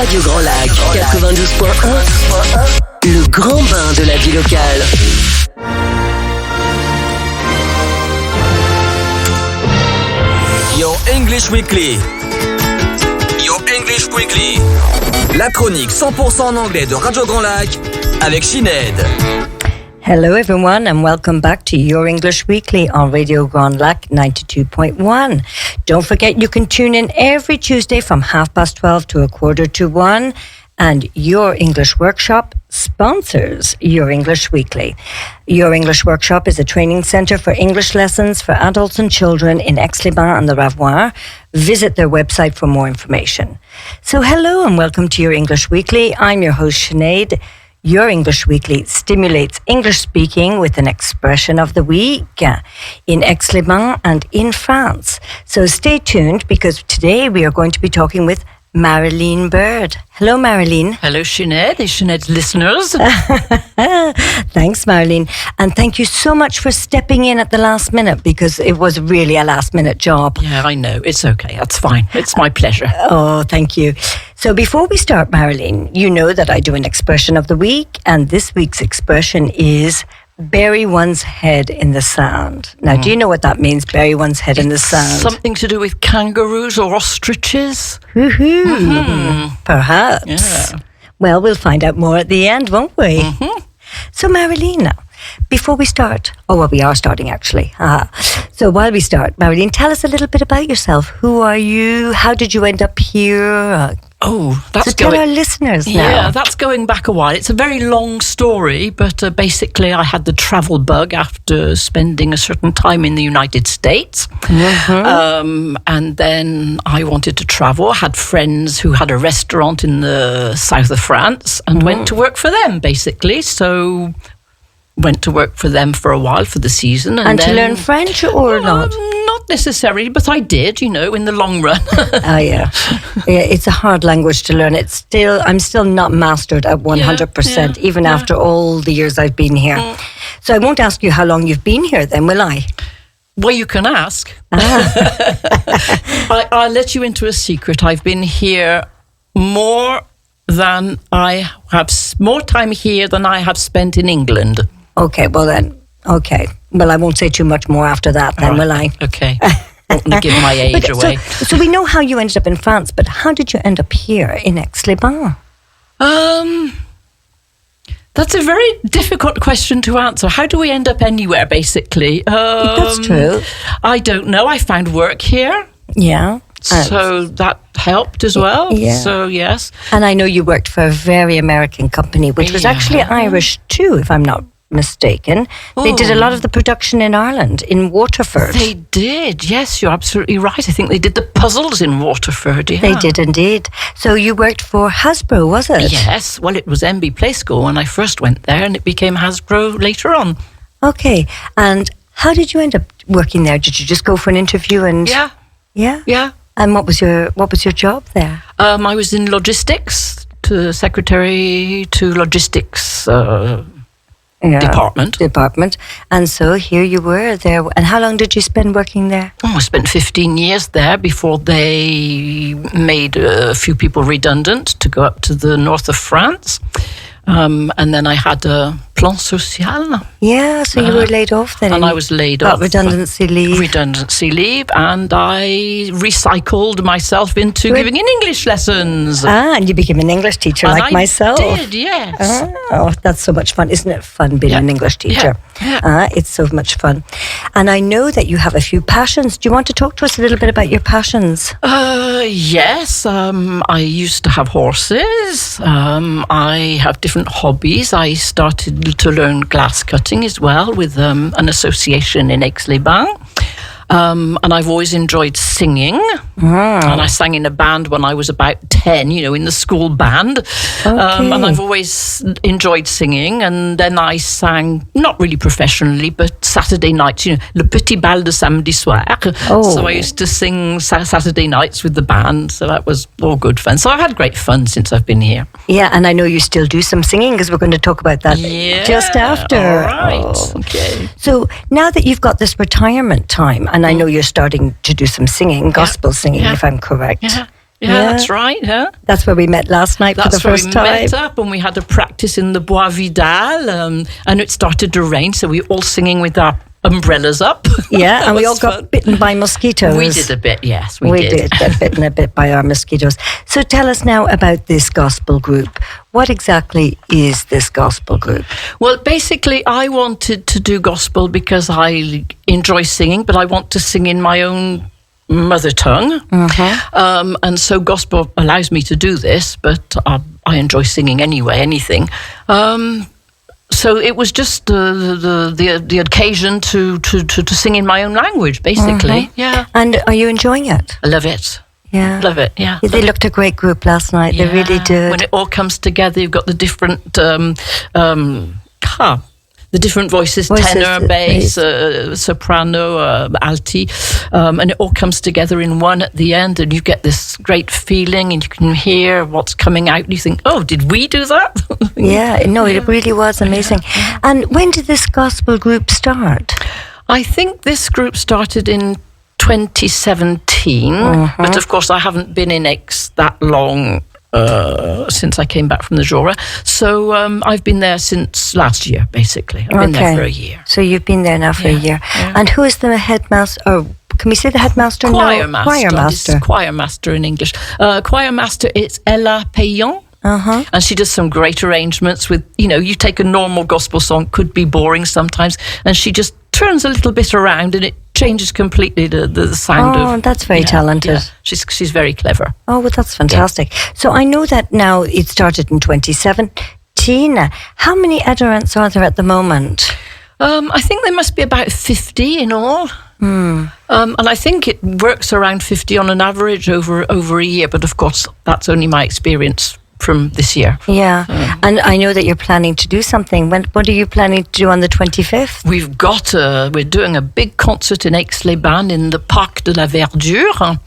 Radio Grand Lac, 92.1, le grand bain de la vie locale. Your English Weekly. Your English Weekly. La chronique 100% en anglais de Radio Grand Lac avec Sinead. Hello everyone and welcome back to Your English Weekly on Radio Grand Lac 92.1. Don't forget you can tune in every Tuesday from 12:30 to 1:15, and Your English Workshop sponsors Your English Weekly. Your English Workshop is a training centre for English lessons for adults and children in aix-les-bains and the Ravois. Visit their website for more information. So hello and welcome to Your English Weekly. I'm your host Sinead. Your English Weekly stimulates English speaking with an expression of the week in aix-les-bains and in France. So stay tuned because today we are going to be talking with Marilyn Bird. Hello, Marilyn. Hello, Sinead. Sinead's listeners. Thanks, Marilyn. And thank you so much for stepping in at the last minute because it was really a last minute job. Yeah, I know. It's okay. That's fine. It's my pleasure. Oh, thank you. So before we start, Marilyn, you know that I do an expression of the week, and this week's expression is bury one's head in the sand. Now, do you know what that means, bury one's head in the sand? Something to do with kangaroos or ostriches? Perhaps. Yeah. Well, we'll find out more at the end, won't we? So, Marilyn, before we start, we are starting actually. So while we start, Marilyn, tell us a little bit about yourself. Who are you? How did you end up here? That's tell our listeners now. Yeah, that's going back a while. It's a very long story, but basically I had the travel bug after spending a certain time in the United States. And then I wanted to travel. I had friends who had a restaurant in the south of France and went to work for them, basically. So went to work for them for a while for the season. And then, to learn French or not? Not necessarily, but I did, in the long run. Yeah, it's a hard language to learn. I'm still not mastered at 100%, even after all the years I've been here. So I won't ask you how long you've been here then, will I? Well, you can ask. I'll let you into a secret. I've been here more time here than I have spent in England. Okay. Well, I won't say too much more after that then, will I? Okay. Don't want to give my age away. So we know how you ended up in France, but how did you end up here in aix-les-bains? That's a very difficult question to answer. How do we end up anywhere, basically? That's true. I don't know. I found work here. Yeah. So that helped as well. Yeah. So, yes. And I know you worked for a very American company, which was actually Irish too, if I'm not mistaken. They did a lot of the production in Ireland, in Waterford. They did, yes, you're absolutely right. I think they did the puzzles in Waterford, yeah. They did indeed. So you worked for Hasbro, was it? Yes, well, it was MB Play School when I first went there, and it became Hasbro later on. Okay, and how did you end up working there? Did you just go for an interview and... Yeah? And what was your job there? I was in logistics, secretary to logistics department. And so here you were there. And how long did you spend working there? I spent 15 years there before they made a few people redundant to go up to the north of France. And then I had a plan social. Yeah, so you were laid off then. And I was laid off. Redundancy leave. And I recycled myself into giving in English lessons. And you became an English teacher myself. I did, yes. Oh, that's so much fun. Isn't it fun being an English teacher? Yeah. It's so much fun. And I know that you have a few passions. Do you want to talk to us a little bit about your passions? Yes. I used to have horses. I have different hobbies. I started to learn glass cutting as well with an association in aix-les-bains. And I've always enjoyed singing. And I sang in a band when I was about 10, in the school band. And I've always enjoyed singing. And then I sang, not really professionally, but Saturday nights, Le Petit Bal de Samedi Soir. So I used to sing Saturday nights with the band. So that was all good fun. So I've had great fun since I've been here. Yeah, and I know you still do some singing because we're going to talk about that just after. All right. Okay. So now that you've got this retirement time, and I know you're starting to do some singing, gospel singing, if I'm correct. that's right. Yeah. That's where we met last night for the first time. That's where we met up, and we had a practice in the Bois Vidal, and it started to rain, so we were all singing with our umbrellas up. Yeah, and we all got bitten by mosquitoes. We did a bit, yes, we did get bitten a bit by our mosquitoes. So tell us now about this gospel group. What exactly is this gospel group? Well, basically, I wanted to do gospel because I enjoy singing, but I want to sing in my own mother tongue. And so gospel allows me to do this, but I enjoy singing anyway, anything. So it was just the occasion to sing in my own language, basically. Yeah. And are you enjoying it? I love it. Yeah. Love it, yeah. They looked a great group last night. Yeah. They really did. When it all comes together, you've got the different the different voices, tenor, bass, soprano, alti, and it all comes together in one at the end, and you get this great feeling, and you can hear what's coming out, and you think, oh, did we do that? It really was amazing. Yeah. And when did this gospel group start? I think this group started in 2017, but of course I haven't been in Aix that long since I came back from the Jura. So I've been there since last year, basically. I've been there for a year. So you've been there now for a year. Yeah. And who is the headmaster? Or can we say the headmaster? Choir master. Choir master in English. Choir master is Ella Payan. And she does some great arrangements with, you take a normal gospel song, could be boring sometimes, and she just turns a little bit around and it changes completely the sound of... Oh, that's very talented. Yeah. She's very clever. Oh, well, that's fantastic. Yeah. So I know that now it started in 2017. How many adherents are there at the moment? I think there must be about 50 in all. And I think it works around 50 on an average over a year, but of course, that's only my experience from this year. Yeah. And I know that you're planning to do something. What are you planning to do on the 25th? We're doing a big concert in aix-les-bains in the Parc de la Verdure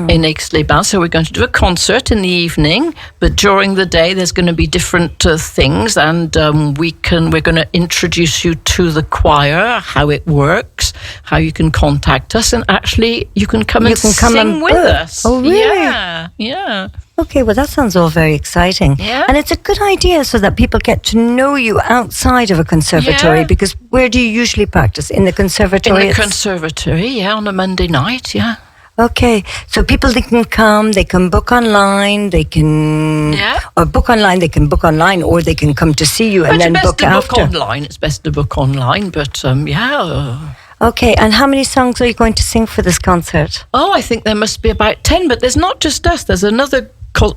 in aix-les-bains. So we're going to do a concert in the evening, but during the day there's going to be different things, and we're going to introduce you to the choir, how it works, how you can contact us, and actually you can come and sing with us. Oh, really? Yeah. Okay, well, that sounds all very exciting. Yeah. And it's a good idea so that people get to know you outside of a conservatory, because where do you usually practice? In the conservatory? In the conservatory, on a Monday night, Okay, so people, they can come, they can book online, they can... Or book online, they can book online, or they can come to see you and then book after. It's best to book online, but Okay, and how many songs are you going to sing for this concert? Oh, I think there must be about 10, but there's not just us, there's another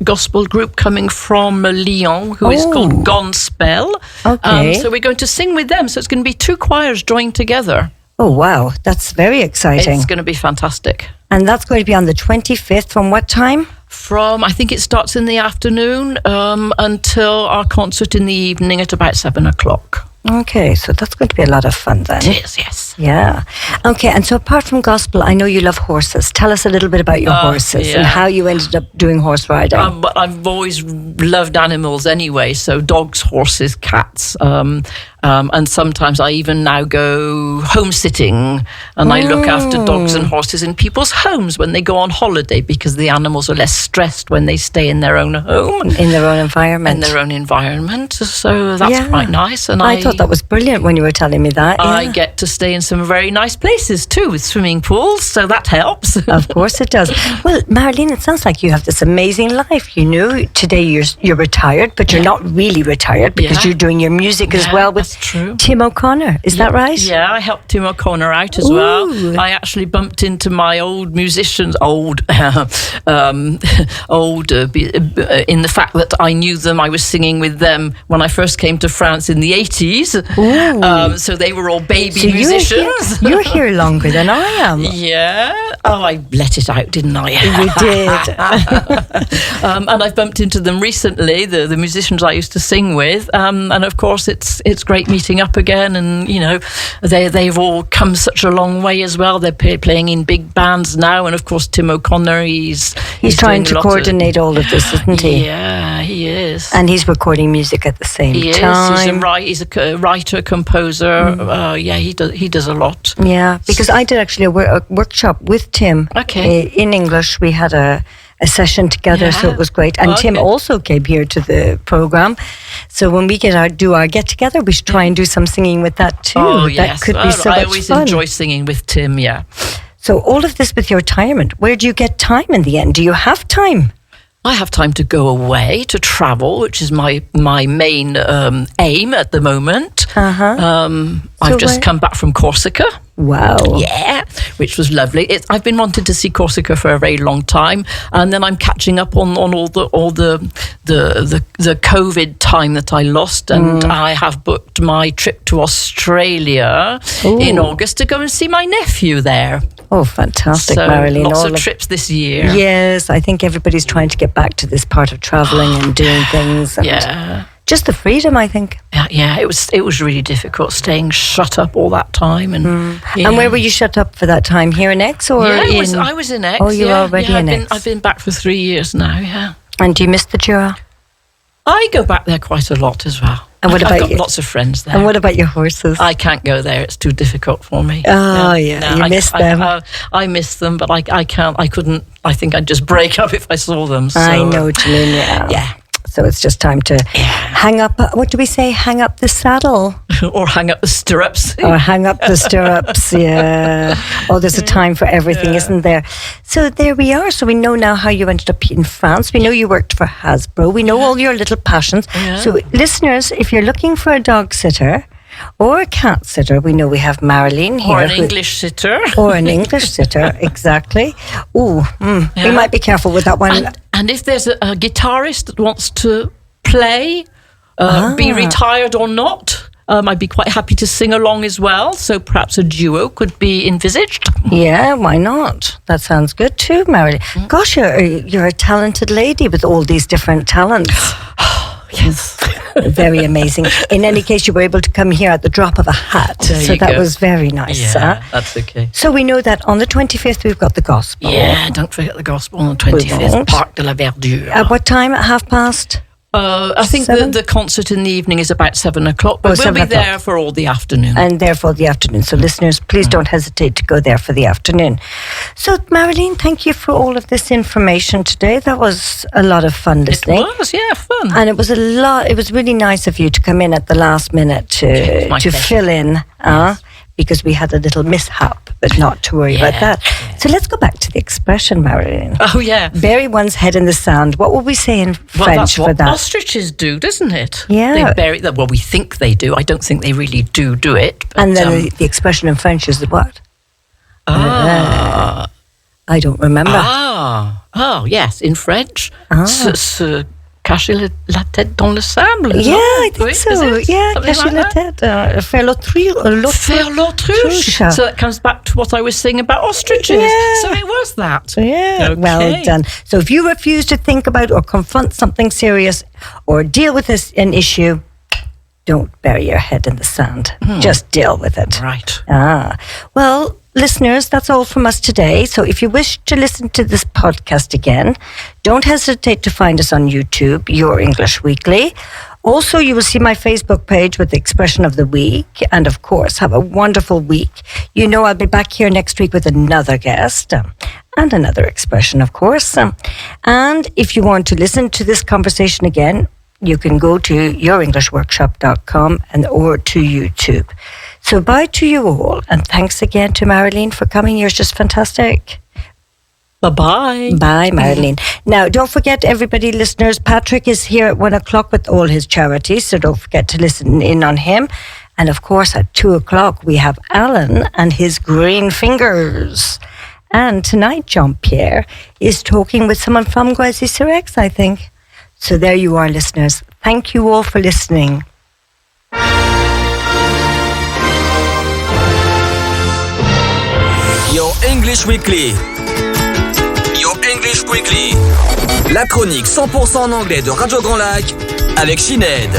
gospel group coming from Lyon who is called Gone Spell. Okay. So we're going to sing with them. So it's going to be two choirs joined together. Oh, wow. That's very exciting. It's going to be fantastic. And that's going to be on the 25th. From what time? I think it starts in the afternoon until our concert in the evening at about 7 o'clock. Okay, so that's going to be a lot of fun then. It is, yes. Yeah. Okay, and so apart from gospel, I know you love horses. Tell us a little bit about your horses and how you ended up doing horse riding. But I've always loved animals anyway, so dogs, horses, cats. And sometimes I even now go home sitting, and I look after dogs and horses in people's homes when they go on holiday, because the animals are less stressed when they stay in their own home. In their own environment. So that's quite nice. And I thought that was brilliant when you were telling me that. I get to stay in some very nice places too, with swimming pools, so that helps. Of course it does. Well, Marilyn, it sounds like you have this amazing life. Today you're retired, but you're not really retired, because you're doing your music as well with true. Tim O'Connor, is that right? Yeah, I helped Tim O'Connor out as well. I actually bumped into my old musicians, in the fact that I knew them. I was singing with them when I first came to France in the 80s. So they were all baby musicians. You're here longer than I am. Yeah. Oh, I let it out, didn't I? You did. And I've bumped into them recently, the musicians I used to sing with. And of course, it's great meeting up again. And, they've all come such a long way as well. They're playing in big bands now. And of course, Tim O'Connor, he's trying to coordinate all of this, isn't he? Yeah, he is. And he's recording music at the same time. He's a writer, composer. He does a lot. Yeah, because I did actually a workshop with Tim. Okay. In English, we had a a session together, so it was great. And Tim also came here to the program. So when we do our get together, we should try and do some singing with that too. Oh, yes. That could be so much fun. I always enjoy singing with Tim, yeah. So all of this with your retirement, where do you get time in the end? Do you have time? I have time to go away, to travel, which is my main aim at the moment. I've just come back from Corsica. Wow. Yeah, which was lovely. I've been wanting to see Corsica for a very long time, and then I'm catching up on all the COVID time that I lost, and I have booked my trip to Australia in August to go and see my nephew there. Oh, fantastic, so Marilyn. Lots of trips this year. Yes, I think everybody's trying to get back to this part of travelling and doing things. And just the freedom, I think. Yeah, it was really difficult staying shut up all that time. And where were you shut up for that time? Here in Aix or in? I was in Aix. Oh, you're already in Aix. I've been back for 3 years now, yeah. And do you miss the Jura? I go back there quite a lot as well. And what about I've got lots of friends there. And what about your horses? I can't go there. It's too difficult for me. Oh, you miss them. I miss them, but I can't. I couldn't. I think I'd just break up if I saw them. So, I know what you mean, yeah. So it's just time to hang up, what do we say? Hang up the saddle. Or hang up the stirrups. Or hang up the stirrups, yeah. Oh, there's a time for everything, isn't there? So there we are. So we know now how you ended up in France. We know you worked for Hasbro. We know all your little passions. Yeah. So listeners, if you're looking for a dog sitter or a cat sitter, we know we have Marilyn here. Or an English sitter. Or an English sitter, exactly. We might be careful with that one. And if there's a guitarist that wants to play, be retired or not, I'd be quite happy to sing along as well. So perhaps a duo could be envisaged. Yeah, why not? That sounds good too, Marilyn. Gosh, you're a talented lady with all these different talents. Yes. Very amazing. In any case, you were able to come here at the drop of a hat. So that was very nice. Yeah, that's okay. So we know that on the 25th, we've got the gospel. Yeah, don't forget the gospel on the 25th. Parc de la Verdure. At what time? At 12:30? I think the concert in the evening is about 7 o'clock, but we'll be there for all the afternoon. And there for the afternoon. So listeners, please don't hesitate to go there for the afternoon. So Marilyn, thank you for all of this information today. That was a lot of fun listening. It was, fun. And it was really nice of you to come in at the last minute to fill in. Because we had a little mishap, but not to worry about that. Yeah. So let's go back to the expression, Marilyn. Oh, yeah. Bury one's head in the sand. What would we say in French for that? That's what ostriches do, doesn't it? Yeah. They bury them. Well, we think they do. I don't think they really do it. But, and then the expression in French is what? I don't remember. Oh, yes, in French. Se cacher la tête dans le sable. Yeah, I think so. Yeah, cacher la tête. Faire l'autruche. So that comes back to what I was saying about ostriches. Yeah. So it was that. Yeah, okay. Well done. So if you refuse to think about or confront something serious or deal with an issue, don't bury your head in the sand. Just deal with it. Right. Well, listeners, that's all from us today. So if you wish to listen to this podcast again, don't hesitate to find us on YouTube, Your English Weekly. Also, you will see my Facebook page with the expression of the week. And of course, have a wonderful week. You know I'll be back here next week with another guest and another expression, of course. And if you want to listen to this conversation again, you can go to yourenglishworkshop.com or to YouTube. So bye to you all, and thanks again to Marilyn for coming. You're just fantastic. Bye-bye. Bye, Marilyn. Now, don't forget, everybody, listeners, Patrick is here at 1 o'clock with all his charities, so don't forget to listen in on him. And of course, at 2 o'clock, we have Alan and his green fingers. And tonight, Jean-Pierre is talking with someone from Noisy-sur-Aix, I think. So there you are, listeners. Thank you all for listening. Your English Weekly. Your English Weekly. La chronique 100% en anglais de Radio Grand Lac avec Sinead.